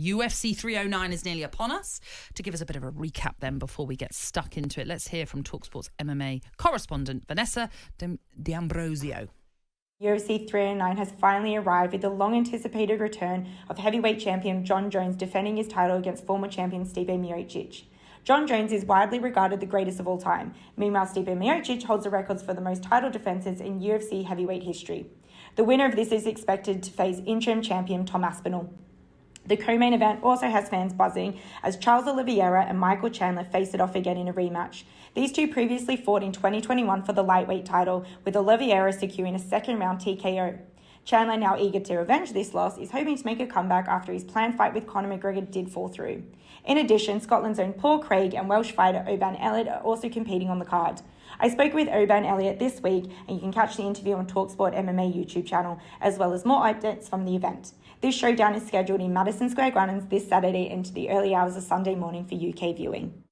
UFC 309 is nearly upon us. To give us a bit of a recap then before we get stuck into it, let's hear from talkSPORT's MMA correspondent Vanessa D'Ambrosio. UFC 309 has finally arrived with the long-anticipated return of heavyweight champion Jon Jones defending his title against former champion Stipe Miocic. Jon Jones is widely regarded the greatest of all time. Meanwhile, Stipe Miocic holds the records for the most title defenses in UFC heavyweight history. The winner of this is expected to face interim champion Tom Aspinall. The co-main event also has fans buzzing as Charles Oliveira and Michael Chandler face it off again in a rematch. These two previously fought in 2021 for the lightweight title, with Oliveira securing a second-round TKO. Chandler, now eager to avenge this loss, is hoping to make a comeback after his planned fight with Conor McGregor did fall through. In addition, Scotland's own Paul Craig and Welsh fighter Oban Elliott are also competing on the card. I spoke with Oban Elliott this week, and you can catch the interview on talkSPORT MMA YouTube channel, as well as more updates from the event. This showdown is scheduled in Madison Square Garden this Saturday into the early hours of Sunday morning for UK viewing.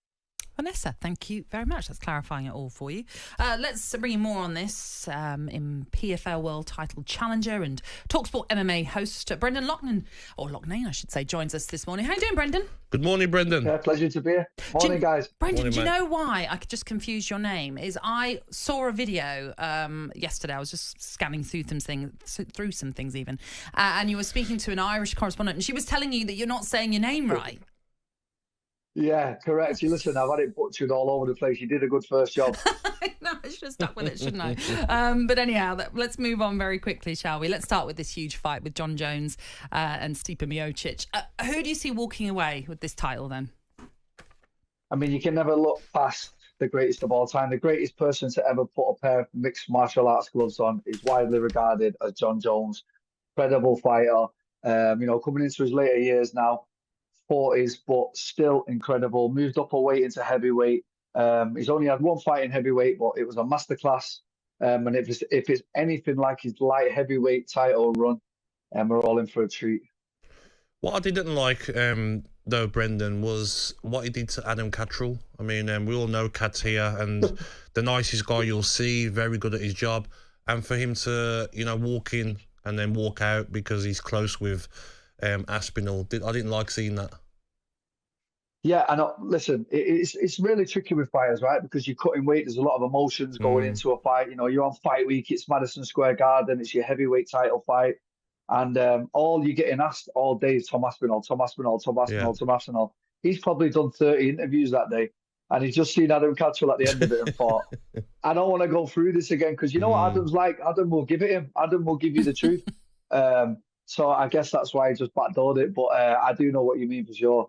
Vanessa, thank you very much. That's clarifying it all for you. Let's bring you more on this in PFL World Title Challenger and talkSPORT MMA host Brendan Loughnane, or Loughnane I should say, joins us this morning. How you doing, Brendan? Good morning, Brendan. Yeah, pleasure to be here. Morning, guys. Brendan, Morning, do you mate. know why I could just confuse your name? Is I saw a video yesterday. I was just scanning through some things even, and you were speaking to an Irish correspondent, and she was telling you that you're not saying your name right. Yeah, correct. You listen, I've had it butchered all over the place. You did a good first job. No, I should have stuck with it, shouldn't I? But anyhow, let's move on very quickly, shall we? Let's start with this huge fight with Jon Jones and Stipe Miocic. Who do you see walking away with this title then? I mean, you can never look past the greatest of all time. The greatest person to ever put a pair of mixed martial arts gloves on is widely regarded as Jon Jones. Incredible fighter. Coming into his later years now, 40s, but still incredible. Moved up a weight into heavyweight. He's only had one fight in heavyweight, but it was a masterclass. And if it's anything like his light heavyweight title run, we're all in for a treat. What I didn't like, though, Brendan, was what he did to Adam Cattrall. I mean, we all know Cat's here, and the nicest guy you'll see, very good at his job. And for him to, walk in and then walk out because he's close with Aspinall, I didn't like seeing that. Yeah, I know. Listen, it's really tricky with fighters, right? Because you're cutting weight. There's a lot of emotions going into a fight. You're on fight week. It's Madison Square Garden. It's your heavyweight title fight. And all you're getting asked all day is Tom Aspinall, Tom Aspinall, Tom Aspinall, Tom Aspinall. He's probably done 30 interviews that day. And he's just seen Adam Cattrall at the end of it and thought, I don't want to go through this again. Because you know what Adam's like? Adam will give it him. Adam will give you the truth. So I guess that's why he just backdoored it. But I do know what you mean for sure.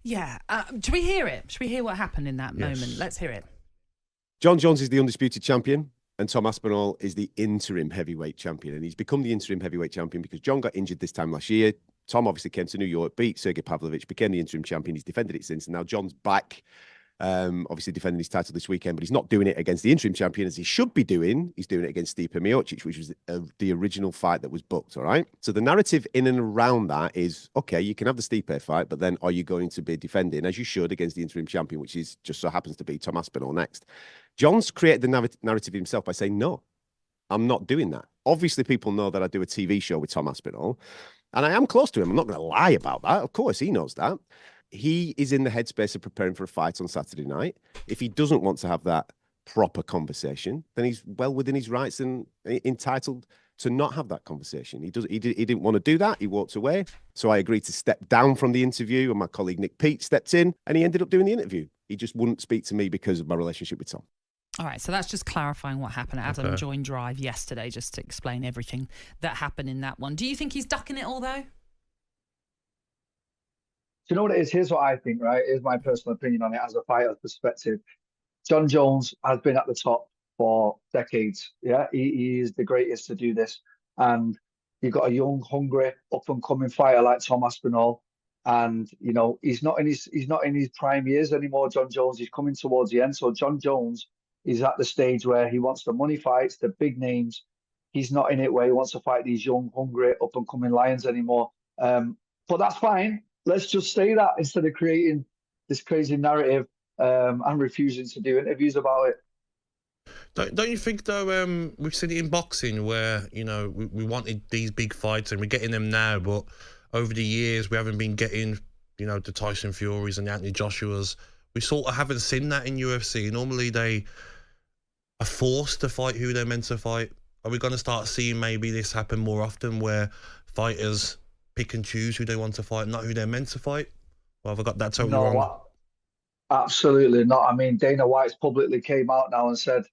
Yeah. Should we hear it? Should we hear what happened in that moment? Let's hear it. Jon Jones is the undisputed champion and Tom Aspinall is the interim heavyweight champion. And he's become the interim heavyweight champion because Jon got injured this time last year. Tom obviously came to New York, beat Sergey Pavlovich, became the interim champion. He's defended it since. And now Jon's back, obviously defending his title this weekend, but he's not doing it against the interim champion as he should be doing. He's doing it against Stipe Miocic, which was the original fight that was booked, all right? So the narrative in and around that is, okay, you can have the Stipe fight, but then are you going to be defending, as you should, against the interim champion, which is just so happens to be Tom Aspinall next? Jon's created the narrative himself by saying, no, I'm not doing that. Obviously, people know that I do a TV show with Tom Aspinall, and I am close to him. I'm not going to lie about that. Of course, he knows that. He is in the headspace of preparing for a fight on Saturday night. If he doesn't want to have that proper conversation, then he's well within his rights and entitled to not have that conversation. He didn't want to do that. He walked away. So I agreed to step down from the interview, and my colleague Nick Peet stepped in, and he ended up doing the interview. He just wouldn't speak to me because of my relationship with Tom. All right, so that's just clarifying what happened. Adam joined Drive yesterday just to explain everything that happened in that one. Do you think he's ducking it all, though? Do you know what it is? Here's what I think, right? Here's my personal opinion on it as a fighter's perspective. Jon Jones has been at the top for decades. Yeah, he is the greatest to do this. And you've got a young, hungry, up-and-coming fighter like Tom Aspinall. And, he's not in his prime years anymore, Jon Jones. He's coming towards the end. So Jon Jones is at the stage where he wants the money fights, the big names. He's not in it where he wants to fight these young, hungry, up-and-coming lions anymore. But that's fine. Let's just say that instead of creating this crazy narrative and refusing to do interviews about it. Don't you think, though, we've seen it in boxing where, we wanted these big fights and we're getting them now, but over the years we haven't been getting, you know, the Tyson Furies and the Anthony Joshuas. We sort of haven't seen that in UFC. Normally they are forced to fight who they're meant to fight. Are we going to start seeing maybe this happen more often, where fighters pick and choose who they want to fight, not who they're meant to fight? Well, have I got that totally wrong? Absolutely not. I mean, Dana White's publicly came out now and said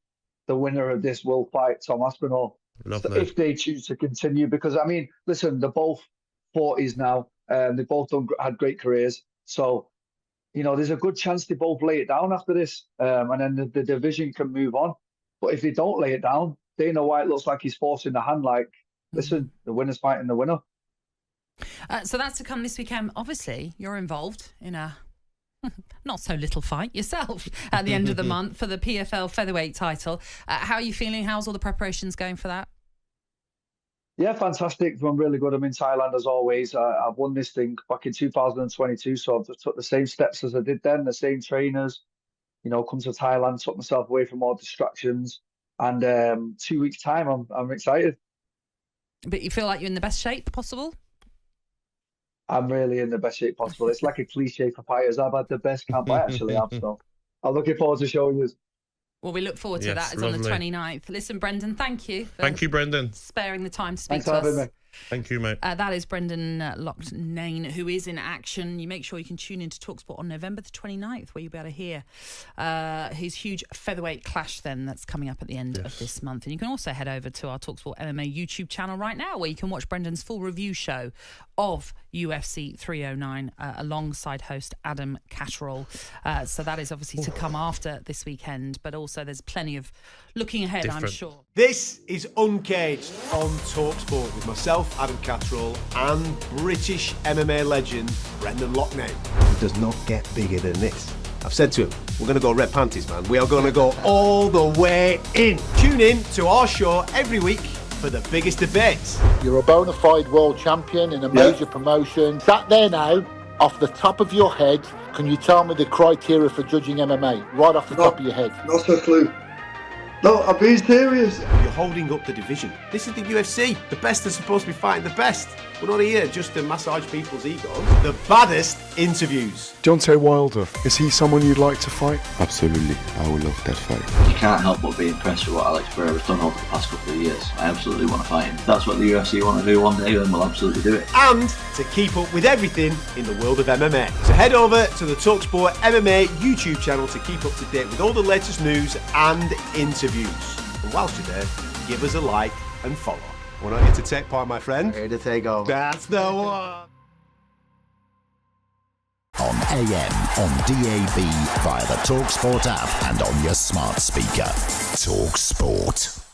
the winner of this will fight Tom Aspinall. So if they choose to continue, because I mean, listen, they're both 40s now, and they both had great careers. So, you know, there's a good chance they both lay it down after this, and then the division can move on. But if they don't lay it down, Dana White looks like he's forcing the hand. Like, listen, the winner's fighting the winner. So that's to come this weekend. Obviously, you're involved in a not so little fight yourself at the end of the month for the PFL featherweight title. How are you feeling? How's all the preparations going for that? Yeah, fantastic. I'm really good. I'm in Thailand as always. I've won this thing back in 2022, so I've just took the same steps as I did then, the same trainers. You know, come to Thailand, took myself away from all distractions, and 2 weeks' time, I'm excited. But you feel like you're in the best shape possible? I'm really in the best shape possible. It's like a cliche for fighters. I've had the best camp I actually have, so I'm looking forward to showing you. Well, we look forward to that. It's on the 29th. Listen, Brendan, thank you. Thank you, Brendan. Sparing the time to speak Thanks to for us. having me. Thank you, mate. That is Brendan Loughnane, who is in action. You make sure you can tune into talkSPORT on November the 29th, where you'll be able to hear his huge featherweight clash then that's coming up at the end of this month. And you can also head over to our talkSPORT MMA YouTube channel right now, where you can watch Brendan's full review show of UFC 309 alongside host Adam Catterall. So that is obviously to come after this weekend, but also there's plenty of looking ahead, I'm sure. This is Uncaged on talkSPORT with myself, Adam Catterall, and British MMA legend Brendan Loughnane. It does not get bigger than this. I've said to him, we're going to go red panties, man. We are going to go all the way in. Tune in to our show every week for the biggest debates. You're a bona fide world champion in a major promotion. Sat there now, off the top of your head, can you tell me the criteria for judging MMA? Right off the top of your head. Not a clue. No, I'm being serious. You're holding up the division. This is the UFC. The best are supposed to be fighting the best. We're not here just to massage people's egos. The baddest interviews. Deontay Wilder, is he someone you'd like to fight? Absolutely, I would love that fight. You can't help but be impressed with what Alex Pereira's done over the past couple of years. I absolutely want to fight him. If that's what the UFC want to do one day, then we'll absolutely do it. And to keep up with everything in the world of MMA. So head over to the talkSPORT MMA YouTube channel to keep up to date with all the latest news and interviews. And whilst you're there, give us a like and follow. We're not here to take part, my friend. Here to take over. That's the one. On AM, on DAB, via the talkSPORT app, and on your smart speaker. talkSPORT.